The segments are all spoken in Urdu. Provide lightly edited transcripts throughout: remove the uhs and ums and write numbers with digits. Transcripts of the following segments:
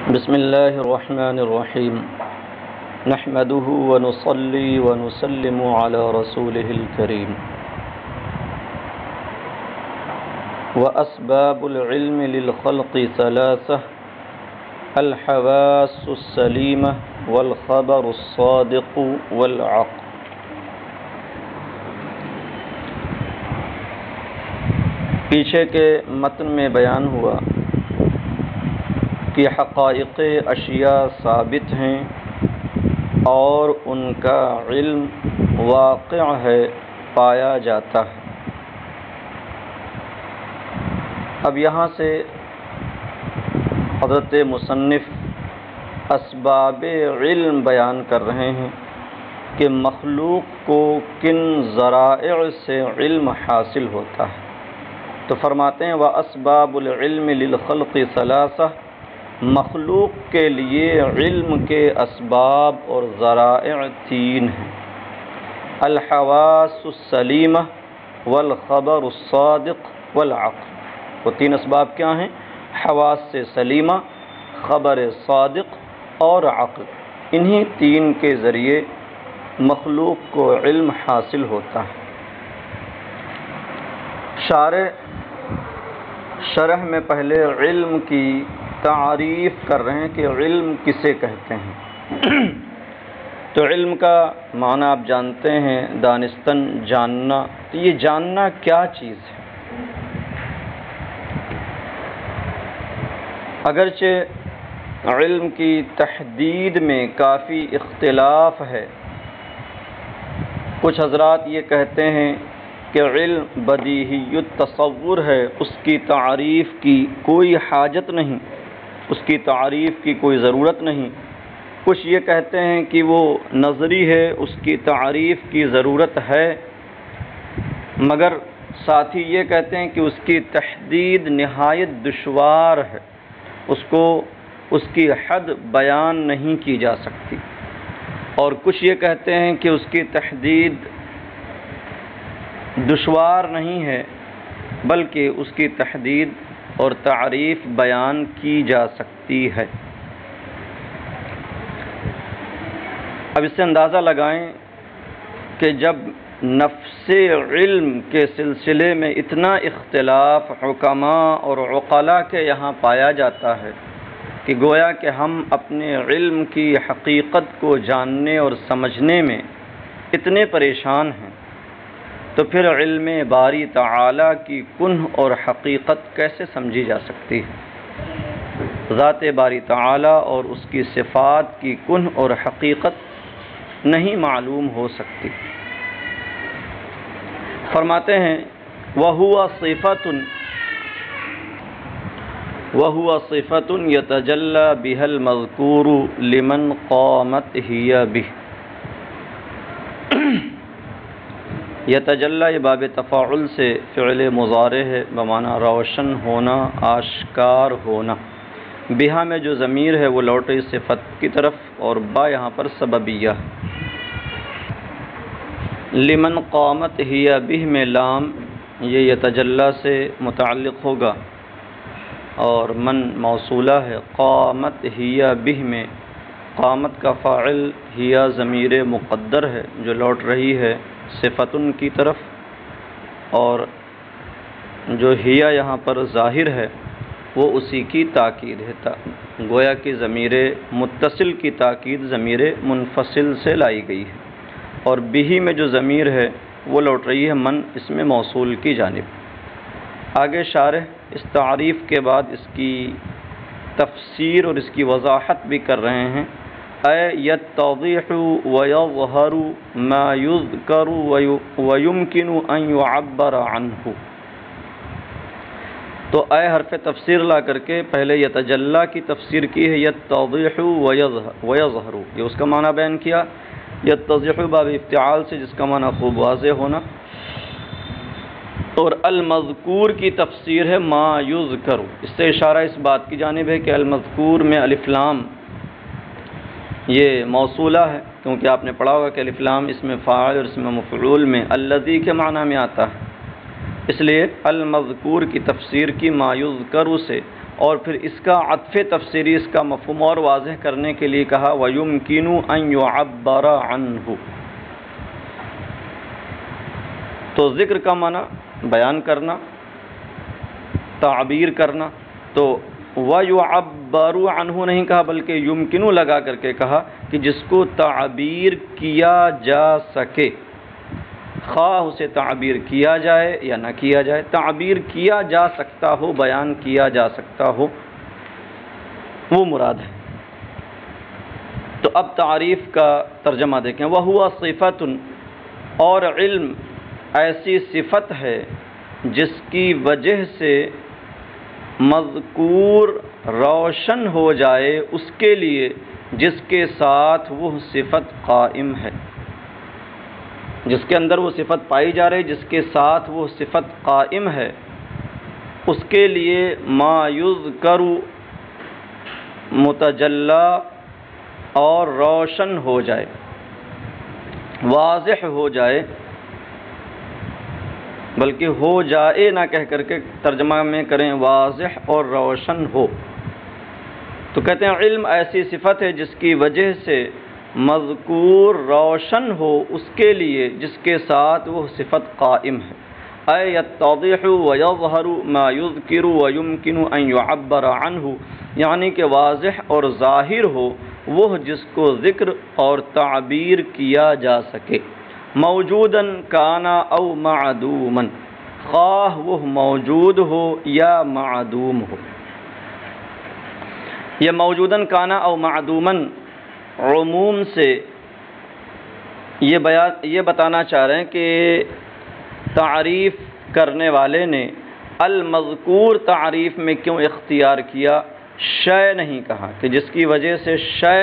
بسم الله الرحمن الرحيم نحمده ونصلي ونسلم على رسوله الكريم وأسباب العلم للخلق ثلاثة: الحواس السليمة والخبر الصادق والعقل. پیچھے کے متن میں بیان ہوا کہ حقائق اشیاء ثابت ہیں اور ان کا علم واقع ہے، پایا جاتا ہے۔ اب یہاں سے حضرت مصنف اسباب علم بیان کر رہے ہیں کہ مخلوق کو کن ذرائع سے علم حاصل ہوتا ہے۔ تو فرماتے ہیں وَأَسْبَابُ الْعِلْمِ لِلْخَلْقِ ثَلَاثَةٌ، مخلوق کے لیے علم کے اسباب اور ذرائع تین ہیں: الحواس السلیمہ والخبر الصادق والعقل۔ وہ تین اسباب کیا ہیں؟ حواس سلیمہ، خبر صادق اور عقل۔ انہی تین کے ذریعے مخلوق کو علم حاصل ہوتا ہے۔ شرح میں پہلے علم کی تعریف کر رہے ہیں کہ علم کسے کہتے ہیں۔ تو علم کا معنی آپ جانتے ہیں، دانستن، جاننا۔ تو یہ جاننا کیا چیز ہے؟ اگرچہ علم کی تحدید میں کافی اختلاف ہے، کچھ حضرات یہ کہتے ہیں کہ علم بدیہی التصور ہے، اس کی تعریف کی کوئی حاجت نہیں، اس کی تعریف کی کوئی ضرورت نہیں۔ کچھ یہ کہتے ہیں کہ وہ نظری ہے، اس کی تعریف کی ضرورت ہے، مگر ساتھ ہی یہ کہتے ہیں کہ اس کی تحدید نہایت دشوار ہے، اس کی حد بیان نہیں کی جا سکتی۔ اور کچھ یہ کہتے ہیں کہ اس کی تحدید دشوار نہیں ہے، بلکہ اس کی تحدید اور تعریف بیان کی جا سکتی ہے۔ اب اس سے اندازہ لگائیں کہ جب نفس علم کے سلسلے میں اتنا اختلاف حکماء اور عقلاء کے یہاں پایا جاتا ہے کہ گویا کہ ہم اپنے علم کی حقیقت کو جاننے اور سمجھنے میں اتنے پریشان ہیں، تو پھر علم باری تعالیٰ کی کنہ اور حقیقت کیسے سمجھی جا سکتی ہے؟ ذات باری تعالیٰ اور اس کی صفات کی کنہ اور حقیقت نہیں معلوم ہو سکتی۔ فرماتے ہیں وَهُوَ صِفَةٌ يَتَجَلَّى بِهَا الْمَذْكُورُ لِمَنْ قَامَتْ هِيَ بِهِ۔ یتجلی یہ باب تفاعل سے فعل مضارع ہے، بمعنی روشن ہونا، آشکار ہونا۔ بہا میں جو ضمیر ہے وہ لوٹے صفت کی طرف، اور با یہاں پر سببیہ۔ لمن قامت ہی بہ میں لام یہ یتجلی سے متعلق ہوگا، اور من موصولہ ہے۔ قامت ہی بہ میں قامت کا فاعل ہی ضمیر مقدر ہے جو لوٹ رہی ہے صفتن کی طرف، اور جو ہیا یہاں پر ظاہر ہے وہ اسی کی تاکید ہے۔ گویا کہ ضمیر متصل کی تاکید ضمیر منفصل سے لائی گئی ہے، اور بہی میں جو ضمیر ہے وہ لوٹ رہی ہے من اسم موصول کی جانب۔ آگے شارح اس تعریف کے بعد اس کی تفسیر اور اس کی وضاحت بھی کر رہے ہیں۔ یتضح ویظہر ما یذکر ویمکن ان یعبر عنہ۔ تو اے حرف تفسیر لا کر کے پہلے یتجلی کی تفسیر کی ہے، یتضح ویظہر، یہ اس کا معنی بیان کیا۔ یتضح باب افتعال سے، جس کا معنی خوب واضح ہونا، اور المذکور کی تفسیر ہے ما یذکر۔ اس سے اشارہ اس بات کی جانب ہے کہ المذکور میں الف لام یہ موصولہ ہے، کیونکہ آپ نے پڑھا ہوگا کہ الف لام اس میں فاعل اور اس میں مفعول میں الذی کے معنی میں آتا ہے، اس لیے المذکور کی تفسیر کی ما یذکر سے، اور پھر اس کا عطف تفسیری، اس کا مفہوم اور واضح کرنے کے لیے کہا وَيُمْكِنُ أَن يُعَبَّرَ عَنْهُ۔ تو ذکر کا معنی بیان کرنا، تعبیر کرنا، تو وَيُعَبَّرُ عَنْهُ نہیں کہا بلکہ یمکنو لگا کر کے کہا کہ جس کو تعبیر کیا جا سکے، خواہ اسے تعبیر کیا جائے یا نہ کیا جائے، تعبیر کیا جا سکتا ہو، بیان کیا جا سکتا ہو، وہ مراد ہے۔ تو اب تعریف کا ترجمہ دیکھیں، وَهُوَ صِفَةٌ، اور علم ایسی صفت ہے جس کی وجہ سے مذکور روشن ہو جائے اس کے لیے جس کے ساتھ وہ صفت قائم ہے، جس کے اندر وہ صفت پائی جا رہی، جس کے ساتھ وہ صفت قائم ہے، اس کے لیے ما یذکر متجلا اور روشن ہو جائے، واضح ہو جائے، بلکہ ہو جائے نہ کہہ کر کے ترجمہ میں کریں واضح اور روشن ہو۔ تو کہتے ہیں علم ایسی صفت ہے جس کی وجہ سے مذکور روشن ہو اس کے لیے جس کے ساتھ وہ صفت قائم ہے، اے یتضح ویظہر ما یذکر ویمکن ان یعبر عنہ، یعنی کہ واضح اور ظاہر ہو وہ جس کو ذکر اور تعبیر کیا جا سکے، موجوداً کانا او معدوماً، خواہ وہ موجود ہو یا معدوم ہو۔ یہ موجوداً کانا او معدوماً عموم سے یہ بتانا چاہ رہے ہیں کہ تعریف کرنے والے نے المذکور تعریف میں کیوں اختیار کیا، شے نہیں کہا کہ جس کی وجہ سے شے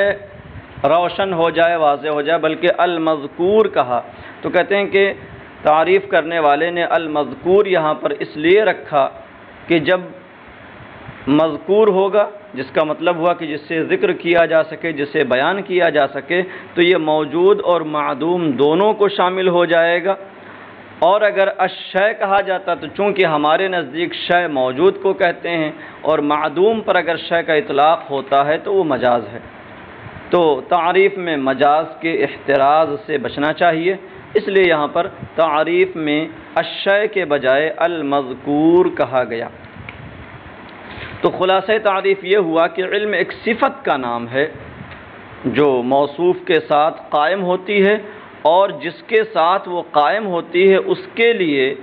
روشن ہو جائے، واضح ہو جائے، بلکہ المذکور کہا۔ تو کہتے ہیں کہ تعریف کرنے والے نے المذکور یہاں پر اس لیے رکھا کہ جب مذکور ہوگا، جس کا مطلب ہوا کہ جس سے ذکر کیا جا سکے، جسے بیان کیا جا سکے، تو یہ موجود اور معدوم دونوں کو شامل ہو جائے گا۔ اور اگر الشے کہا جاتا تو چونکہ ہمارے نزدیک شے موجود کو کہتے ہیں، اور معدوم پر اگر شے کا اطلاق ہوتا ہے تو وہ مجاز ہے، تو تعریف میں مجاز کے احتراز سے بچنا چاہیے، اس لیے یہاں پر تعریف میں الشے کے بجائے المذکور کہا گیا۔ تو خلاصہ تعریف یہ ہوا کہ علم ایک صفت کا نام ہے جو موصوف کے ساتھ قائم ہوتی ہے، اور جس کے ساتھ وہ قائم ہوتی ہے اس کے لیے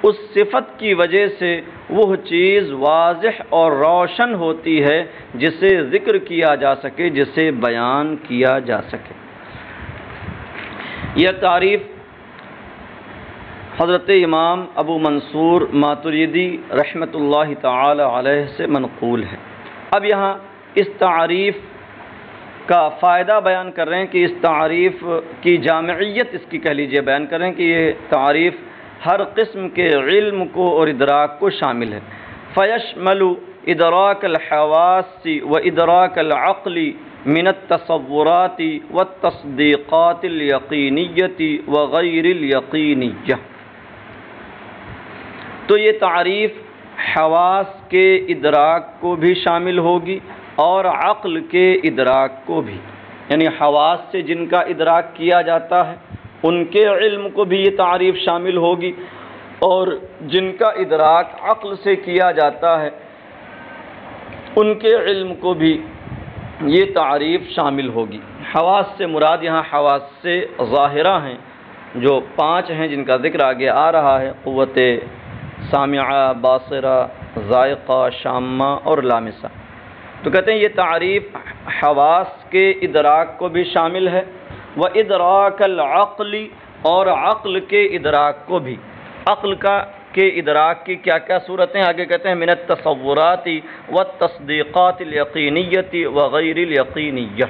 اس صفت کی وجہ سے وہ چیز واضح اور روشن ہوتی ہے جسے ذکر کیا جا سکے، جسے بیان کیا جا سکے۔ یہ تعریف حضرت امام ابو منصور ماتریدی رحمۃ اللہ تعالی علیہ سے منقول ہے۔ اب یہاں اس تعریف کا فائدہ بیان کر رہے ہیں کہ اس تعریف کی جامعیت اس کی کہہ لیجیے بیان کر رہے ہیں کہ یہ تعریف ہر قسم کے علم کو اور ادراک کو شامل ہے۔ فیشمل ادراک الحواس و ادراک العقل من التصورات والتصدیقات الیقینیۃ وغیر الیقینیہ۔ تو یہ تعریف حواس کے ادراک کو بھی شامل ہوگی اور عقل کے ادراک کو بھی، یعنی حواس سے جن کا ادراک کیا جاتا ہے ان کے علم کو بھی یہ تعریف شامل ہوگی، اور جن کا ادراک عقل سے کیا جاتا ہے ان کے علم کو بھی یہ تعریف شامل ہوگی۔ حواس سے مراد یہاں حواس سے ظاہرہ ہیں جو 5 ہیں جن کا ذکر آگے آ رہا ہے، قوت سامعہ، باصرہ، ذائقہ، شامہ اور لامسہ۔ تو کہتے ہیں یہ تعریف حواس کے ادراک کو بھی شامل ہے، وَإِدْرَاكَ الْعَقْلِ، اور عقل کے ادراک کو بھی۔ عقل کے ادراک کی کیا کیا صورتیں آگے کہتے ہیں، من التصورات والتصدیقات الیقینیۃ وغیر الیقینیہ،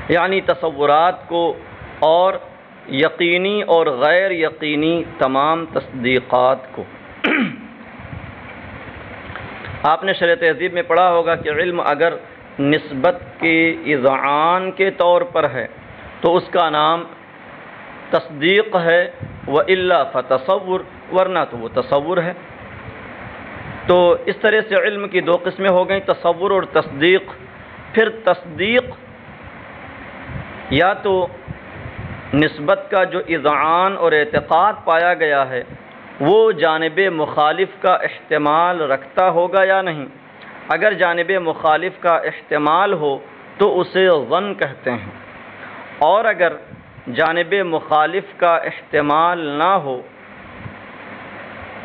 یعنی تصورات کو اور یقینی اور غیر یقینی تمام تصدیقات کو۔ آپ نے شرح تہذیب میں پڑھا ہوگا کہ علم اگر نسبت کے اذعان کے طور پر ہے تو اس کا نام تصدیق ہے، وَإِلَّا فَتَصَوُّر، ورنہ تو وہ تصور ہے۔ تو اس طرح سے علم کی دو قسمیں ہو گئیں، تصور اور تصدیق۔ پھر تصدیق یا تو نسبت کا جو اذعان اور اعتقاد پایا گیا ہے وہ جانب مخالف کا احتمال رکھتا ہوگا یا نہیں۔ اگر جانب مخالف کا احتمال ہو تو اسے ظن کہتے ہیں، اور اگر جانب مخالف کا احتمال نہ ہو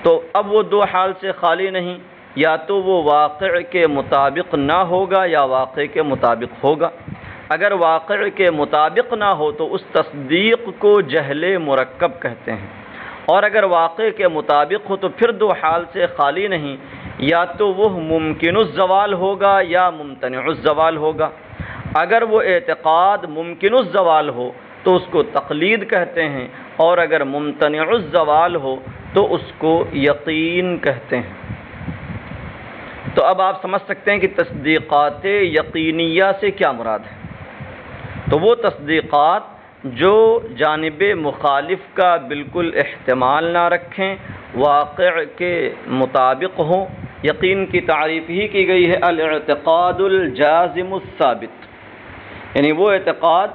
تو اب وہ دو حال سے خالی نہیں، یا تو وہ واقع کے مطابق نہ ہوگا یا واقع کے مطابق ہوگا۔ اگر واقع کے مطابق نہ ہو تو اس تصدیق کو جہل مرکب کہتے ہیں، اور اگر واقع کے مطابق ہو تو پھر دو حال سے خالی نہیں، یا تو وہ ممکن الزوال ہوگا یا ممتنع الزوال ہوگا۔ اگر وہ اعتقاد ممکن الزوال ہو تو اس کو تقلید کہتے ہیں، اور اگر ممتنع الزوال ہو تو اس کو یقین کہتے ہیں۔ تو اب آپ سمجھ سکتے ہیں کہ تصدیقات یقینیہ سے کیا مراد ہے۔ تو وہ تصدیقات جو جانب مخالف کا بالکل احتمال نہ رکھیں، واقع کے مطابق ہوں۔ یقین کی تعریف ہی کی گئی ہے الاعتقاد الجازم الثابت، یعنی وہ اعتقاد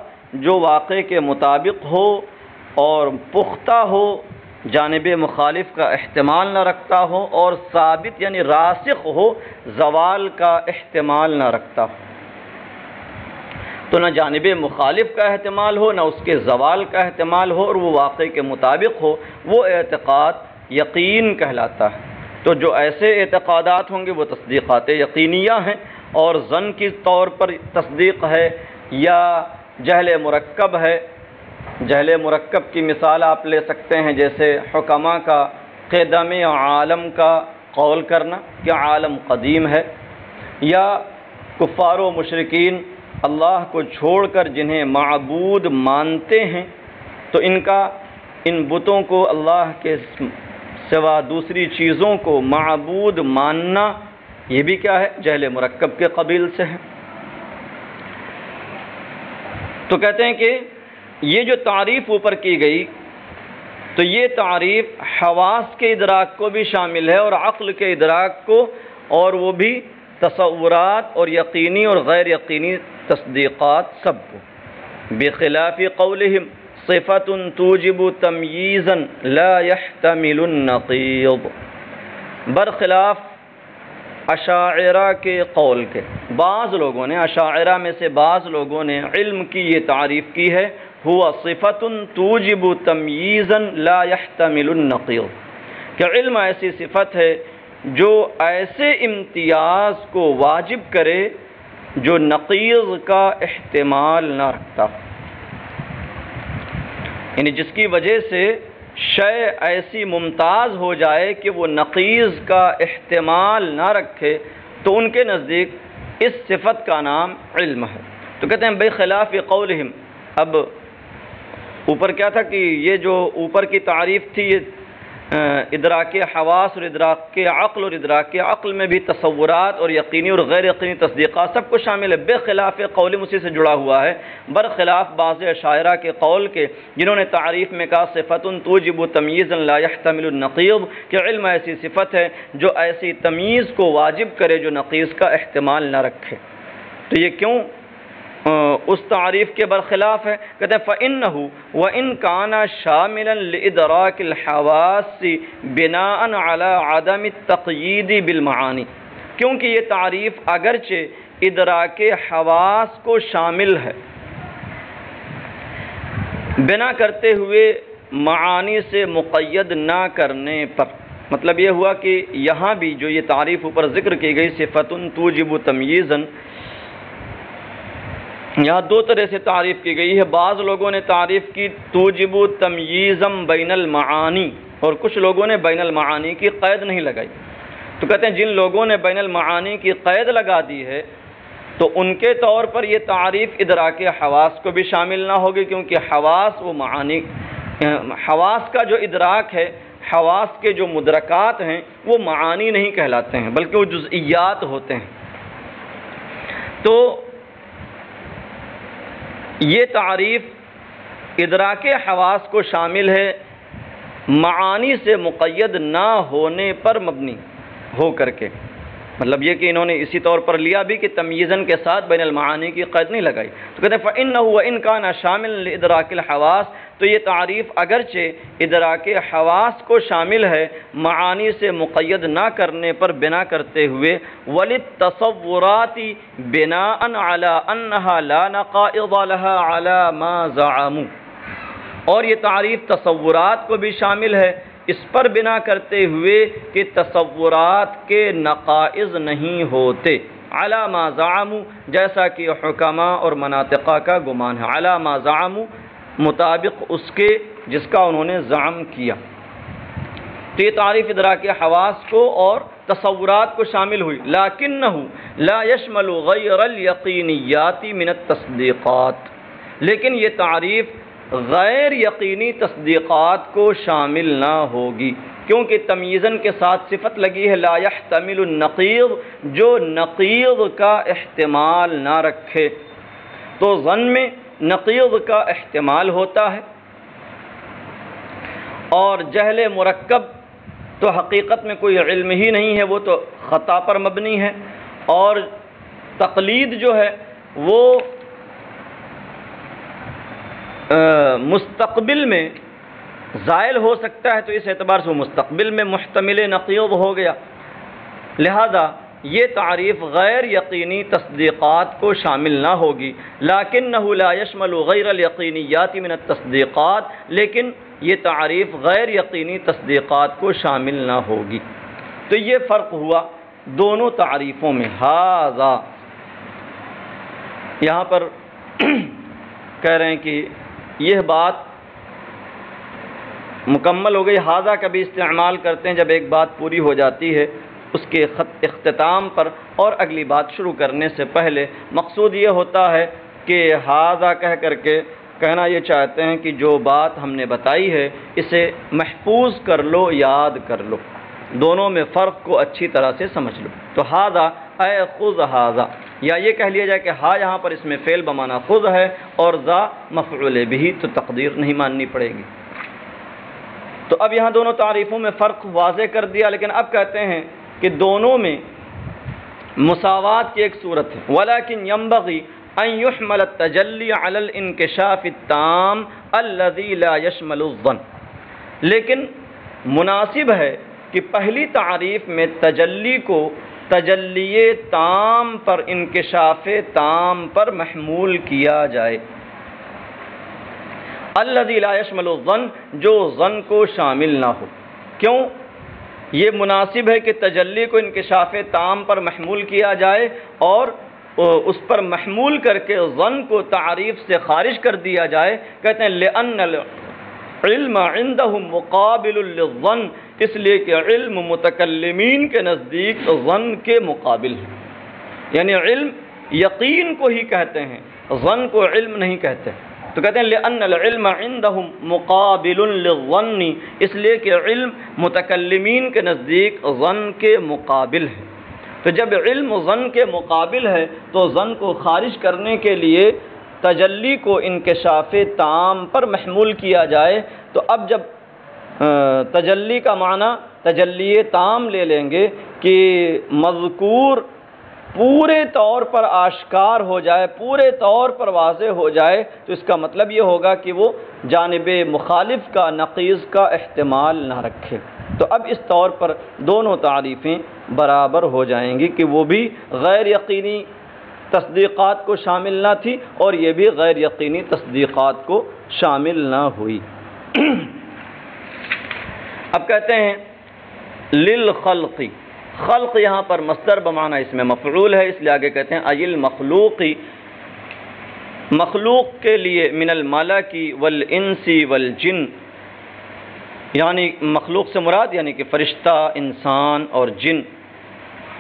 جو واقع کے مطابق ہو اور پختہ ہو، جانب مخالف کا احتمال نہ رکھتا ہو، اور ثابت یعنی راسخ ہو، زوال کا احتمال نہ رکھتا ہو۔ تو نہ جانب مخالف کا احتمال ہو، نہ اس کے زوال کا احتمال ہو، اور وہ واقع کے مطابق ہو، وہ اعتقاد یقین کہلاتا ہے۔ تو جو ایسے اعتقادات ہوں گے وہ تصدیقات یقینیہ ہیں، اور ظن کی طور پر تصدیق ہے یا جہل مرکب ہے۔ جہل مرکب کی مثال آپ لے سکتے ہیں، جیسے حکماء کا قدم عالم کا قول کرنا کہ عالم قدیم ہے، یا کفار و مشرکین اللہ کو چھوڑ کر جنہیں معبود مانتے ہیں تو ان بتوں کو اللہ کے سوا دوسری چیزوں کو معبود ماننا، یہ بھی کیا ہے؟ جہل مرکب کے قبیل سے ہے۔ تو کہتے ہیں کہ یہ جو تعریف اوپر کی گئی تو یہ تعریف حواس کے ادراک کو بھی شامل ہے اور عقل کے ادراک کو، اور وہ بھی تصورات اور یقینی اور غیر یقینی تصدیقات سب کو۔ بخلاف قولہم صفت توجب تمییزا لا يحتمل النقیض، برخلاف اشاعرہ کے قول کے بعض لوگوں نے، اشاعرہ میں سے بعض لوگوں نے علم کی یہ تعریف کی ہے، ہوا صفت توجب تمییزا لا يحتمل النقیض، کہ علم ایسی صفت ہے جو ایسے امتیاز کو واجب کرے جو نقیض کا احتمال نہ رکھتا، یعنی جس کی وجہ سے شے ایسی ممتاز ہو جائے کہ وہ نقیض کا احتمال نہ رکھے، تو ان کے نزدیک اس صفت کا نام علم ہے۔ تو کہتے ہیں بخلاف قولہم، اب اوپر کیا تھا کہ یہ جو اوپر کی تعریف تھی یہ ادراک حواس اور ادراک عقل، اور ادراک عقل میں بھی تصورات اور یقینی اور غیر یقینی تصدیقات سب کو شامل ہے۔ بخلاف قول اسی سے جڑا ہوا ہے، برخلاف بعض اشاعرہ کے قول کے جنہوں نے تعریف میں کہا صفت توجب تمییزا لا يحتمل النقیض، کہ علم ایسی صفت ہے جو ایسی تمییز کو واجب کرے جو نقیض کا احتمال نہ رکھے۔ تو یہ کیوں اس تعریف کے برخلاف ہے؟ کہتے ہیں فَإِنَّهُ وَإِنْ كَانَ شَامِلًا لِإِدْرَاكِ الْحَوَاسِ بِنَاءً عَلَى عَدَمِ التَّقْيِيدِ بِالْمَعَانِ، کیونکہ یہ تعریف اگرچہ ادراک حواس کو شامل ہے، بنا کرتے ہوئے معانی سے مقید نہ کرنے پر، مطلب یہ ہوا کہ یہاں بھی جو یہ تعریف اوپر ذکر کی گئی صفت توجب تمییزا، یہاں دو طرح سے تعریف کی گئی ہے۔ بعض لوگوں نے تعریف کی توجب تمییزا بین المعانی، اور کچھ لوگوں نے بین المعانی کی قید نہیں لگائی۔ تو کہتے ہیں جن لوگوں نے بین المعانی کی قید لگا دی ہے تو ان کے طور پر یہ تعریف ادراک حواس کو بھی شامل نہ ہوگی، کیونکہ حواس وہ معانی، حواس کا جو ادراک ہے، حواس کے جو مدرکات ہیں وہ معانی نہیں کہلاتے ہیں بلکہ وہ جزئیات ہوتے ہیں۔ تو یہ تعریف ادراک حواس کو شامل ہے، معانی سے مقید نہ ہونے پر مبنی، ہو کر کے، مطلب یہ کہ انہوں نے اسی طور پر لیا بھی کہ تمییزاً کے ساتھ بین المعانی کی قید نہیں لگائی، تو کہتے ہیں فَإِنَّهُ وَإِنْ كَانَ شَامِلًا لِإِدْرَاكِ الْحَوَاسِ، تو یہ تعریف اگرچہ ادراک حواس کو شامل ہے معانی سے مقید نہ کرنے پر بنا کرتے ہوئے، وَلِلتَّصَوُّرَاتِ بِنَاءً عَلَىٰ أَنَّهَا لَا نَقَائِضَ لَهَا عَلَىٰ مَا زَعَمُوا، اور یہ تعریف تصورات کو بھی شامل ہے اس پر بنا کرتے ہوئے کہ تصورات کے نقائض نہیں ہوتے، علی ما زعموا، جیسا کہ حکماء اور مناطقہ کا گمان ہے، علی ما زعموا، مطابق اس کے جس کا انہوں نے زعم کیا۔ تو یہ تعریف ادراک حواس کو اور تصورات کو شامل ہوئی، لیکنہ لا یشمل غیر الیقینیات من التصدیقات، لیکن یہ تعریف غیر یقینی تصدیقات کو شامل نہ ہوگی، کیونکہ تمییزاً کے ساتھ صفت لگی ہے لا یحتمل النقیض، جو نقیض کا احتمال نہ رکھے، تو ظن میں نقیض کا احتمال ہوتا ہے، اور جہل مرکب تو حقیقت میں کوئی علم ہی نہیں ہے، وہ تو خطا پر مبنی ہے، اور تقلید جو ہے وہ مستقبل میں زائل ہو سکتا ہے، تو اس اعتبار سے وہ مستقبل میں محتمل نقیض ہو گیا، لہذا یہ تعریف غیر یقینی تصدیقات کو شامل نہ ہوگی، لیکنہ لا یشمل غیر الیقینیات من التصدیقات، لیکن یہ تعریف غیر یقینی تصدیقات کو شامل نہ ہوگی۔ تو یہ فرق ہوا دونوں تعریفوں میں۔ ھذا، یہاں پر کہہ رہے ہیں کہ یہ بات مکمل ہو گئی۔ ھذا کا بھی استعمال کرتے ہیں جب ایک بات پوری ہو جاتی ہے اس کے اختتام پر اور اگلی بات شروع کرنے سے پہلے، مقصود یہ ہوتا ہے کہ ھذا کہہ کر کے کہنا یہ چاہتے ہیں کہ جو بات ہم نے بتائی ہے اسے محفوظ کر لو، یاد کر لو، دونوں میں فرق کو اچھی طرح سے سمجھ لو۔ تو ھذا اے خذ ھذا، یا یہ کہہ لیا جائے کہ ہا یہاں پر اس میں فعل بمعنی خذ ہے اور ذا مفعول بھی، تو تقدیر نہیں ماننی پڑے گی۔ تو اب یہاں دونوں تعریفوں میں فرق واضح کر دیا، لیکن اب کہتے ہیں کہ دونوں میں مساوات کی ایک صورت ہے، ولیکن ينبغي ان يحمل التجلی علی الانکشاف التام الذي لا يشمل الظن، لیکن مناسب ہے کہ پہلی تعریف میں تجلی کو تجلی تام پر، انکشاف تام پر محمول کیا جائے، الذی لا یشمل الظن، جو ظن کو شامل نہ ہو۔ کیوں یہ مناسب ہے کہ تجلی کو انکشاف تام پر محمول کیا جائے اور اس پر محمول کر کے ظن کو تعریف سے خارج کر دیا جائے؟ کہتے ہیں لأن العلم عندهم مقابل للظن، اس لیے کہ علم متکلمین کے نزدیک ظن کے مقابل ہے، یعنی علم یقین کو ہی کہتے ہیں، ظن کو علم نہیں کہتے۔ تو کہتے ہیں لأن العلم عندهم مقابل للظن، اس لیے کہ علم متکلمین کے نزدیک ظن کے مقابل ہے۔ تو جب علم ظن کے مقابل ہے تو ظن کو خارج کرنے کے لیے تجلی کو انکشاف تام پر محمول کیا جائے، تو اب جب تجلی کا معنی تجلی تام لے لیں گے کہ مذکور پورے طور پر آشکار ہو جائے، پورے طور پر واضح ہو جائے، تو اس کا مطلب یہ ہوگا کہ وہ جانب مخالف کا، نقیض کا احتمال نہ رکھے۔ تو اب اس طور پر دونوں تعریفیں برابر ہو جائیں گی کہ وہ بھی غیر یقینی تصدیقات کو شامل نہ تھی اور یہ بھی غیر یقینی تصدیقات کو شامل نہ ہوئی۔ اب کہتے ہیں للخلق، خلق یہاں پر مصدر بمعنی اس میں مفعول ہے، اس لیے آگے کہتے ہیں ایل مخلوقی، مخلوق کے لیے، من الملک والانس والجن، یعنی مخلوق سے مراد یعنی کہ فرشتہ، انسان اور جن،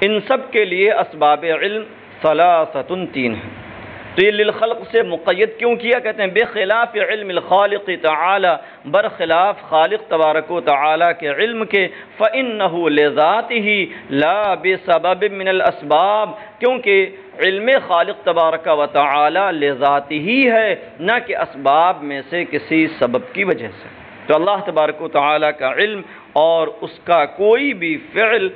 ان سب کے لیے اسباب علم ثلاثۃ، تین ہیں۔ تو یہ للخلق سے مقید کیوں کیا؟ کہتے ہیں بخلاف علم الخالق تعالی، برخلاف خالق تبارک و تعالی کے علم کے، فإنہ لذاتہ لا بسبب من الاسباب، کیونکہ علم خالق تبارک و تعالی لذاتہ ہی ہے، نہ کہ اسباب میں سے کسی سبب کی وجہ سے۔ تو تو اللہ تبارک و تعالیٰ کا علم اور اس کا کوئی بھی فعل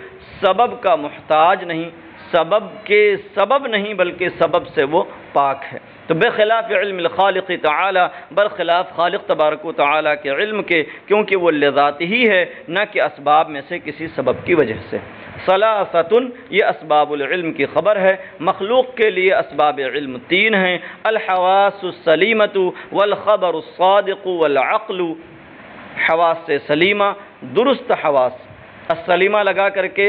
سبب کا محتاج نہیں، سبب کے سبب نہیں، بلکہ سبب سے وہ پاک ہے۔ تو بخلاف علم الخالق تعالی، برخلاف خالق تبارک و تعالیٰ کے علم کے، کیونکہ وہ لذات ہی ہے، نہ کہ اسباب میں سے کسی سبب کی وجہ سے۔ ثلاثۃ، یہ اسباب العلم کی خبر ہے۔ مخلوق کے لیے اسباب علم تین ہیں: الحواس السلیمۃ والخبر الصادق والعقل۔ حواس سلیمہ، درست حواس، السلیمہ لگا کر کے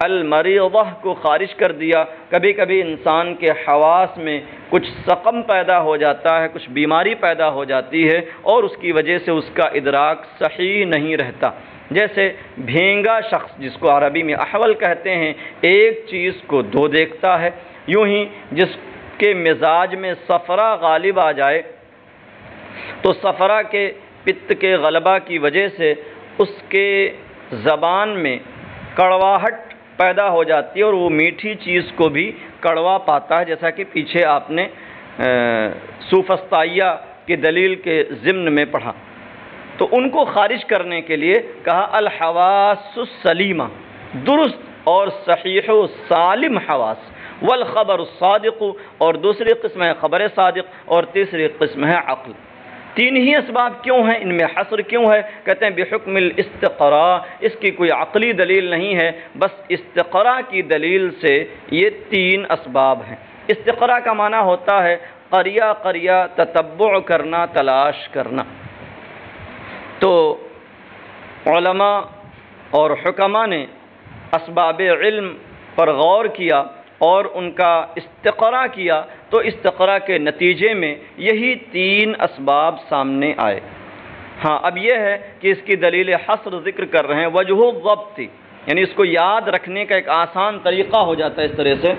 المریضہ کو خارج کر دیا۔ کبھی کبھی انسان کے حواس میں کچھ سقم پیدا ہو جاتا ہے، کچھ بیماری پیدا ہو جاتی ہے، اور اس کی وجہ سے اس کا ادراک صحیح نہیں رہتا۔ جیسے بھینگا شخص، جس کو عربی میں احول کہتے ہیں، ایک چیز کو دو دیکھتا ہے، یوں ہی جس کے مزاج میں صفرا غالب آ جائے تو صفرا کے پت کے غلبہ کی وجہ سے اس کے زبان میں کڑواہٹ پیدا ہو جاتی ہے، اور وہ میٹھی چیز کو بھی کڑوا پاتا ہے، جیسا کہ پیچھے آپ نے سوفسطائیہ کی دلیل کے ضمن میں پڑھا۔ تو ان کو خارج کرنے کے لیے کہا الحواس السلیمہ، درست اور صحیح و سالم حواس، والخبر الصادق، اور دوسری قسم ہے خبر صادق، اور تیسری قسم ہے عقل۔ تین ہی اسباب کیوں ہیں؟ ان میں حصر کیوں ہے؟ کہتے ہیں بحکم الاستقراء، اس کی کوئی عقلی دلیل نہیں ہے، بس استقراء کی دلیل سے یہ تین اسباب ہیں۔ استقراء کا معنی ہوتا ہے قریہ قریہ، تتبع کرنا، تلاش کرنا۔ تو علماء اور حکماء نے اسباب علم پر غور کیا اور ان کا استقراء کیا، تو استقراء کے نتیجے میں یہی تین اسباب سامنے آئے۔ ہاں، اب یہ ہے کہ اس کی دلیل حصر ذکر کر رہے ہیں، وجہ الضبط، یعنی اس کو یاد رکھنے کا ایک آسان طریقہ ہو جاتا ہے۔ اس طرح سے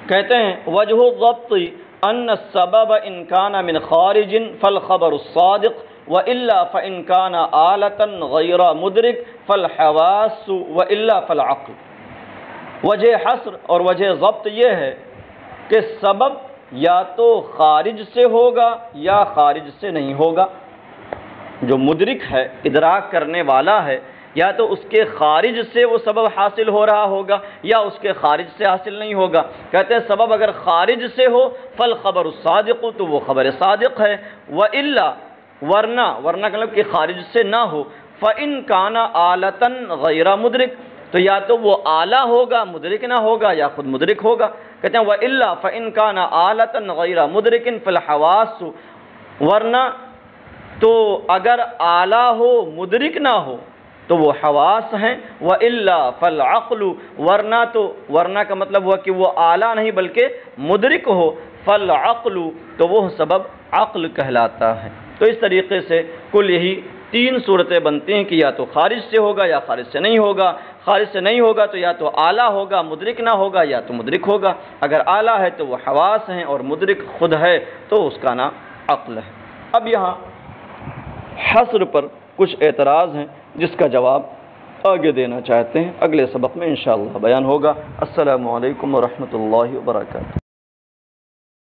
کہتے ہیں وجہ الضبط ان السبب ان کان من خارج فالخبر الصادق وإلا فإن كان آلة غیر مدرک فالحواس وإلا فالعقل۔ وجہ حصر اور وجہ ضبط یہ ہے کہ سبب یا تو خارج سے ہوگا یا خارج سے نہیں ہوگا۔ جو مدرک ہے، ادراک کرنے والا ہے، یا تو اس کے خارج سے وہ سبب حاصل ہو رہا ہوگا یا اس کے خارج سے حاصل نہیں ہوگا۔ کہتے ہیں سبب اگر خارج سے ہو فالخبر الصادق، تو وہ خبر صادق ہے، وإلا، ورنہ مطلب کہ خارج سے نہ ہو، فإن كان آلة غیر مدرک، تو یا تو وہ آلہ ہوگا، مدرک نہ ہوگا، یا خود مدرک ہوگا۔ کہتے ہیں وإلا فإن كان آلة غیر مدرک فالحواس، ورنہ تو اگر آلہ ہو مدرک نہ ہو تو وہ حواس ہیں، وإلا فالعقل، ورنہ کا مطلب ہوا کہ وہ آلہ نہیں بلکہ مدرک ہو، فالعقل، تو وہ سبب عقل کہلاتا ہے۔ تو اس طریقے سے کل یہی تین صورتیں بنتی ہیں کہ یا تو خارج سے ہوگا یا خارج سے نہیں ہوگا۔ خارج سے نہیں ہوگا تو یا تو اعلیٰ ہوگا، مدرک نہ ہوگا، یا تو مدرک ہوگا۔ اگر اعلیٰ ہے تو وہ حواس ہیں اور مدرک خود ہے تو اس کا نام عقل ہے۔ اب یہاں حصر پر کچھ اعتراض ہیں جس کا جواب آگے دینا چاہتے ہیں، اگلے سبق میں انشاءاللہ بیان ہوگا۔ السلام علیکم ورحمۃ اللہ وبرکاتہ۔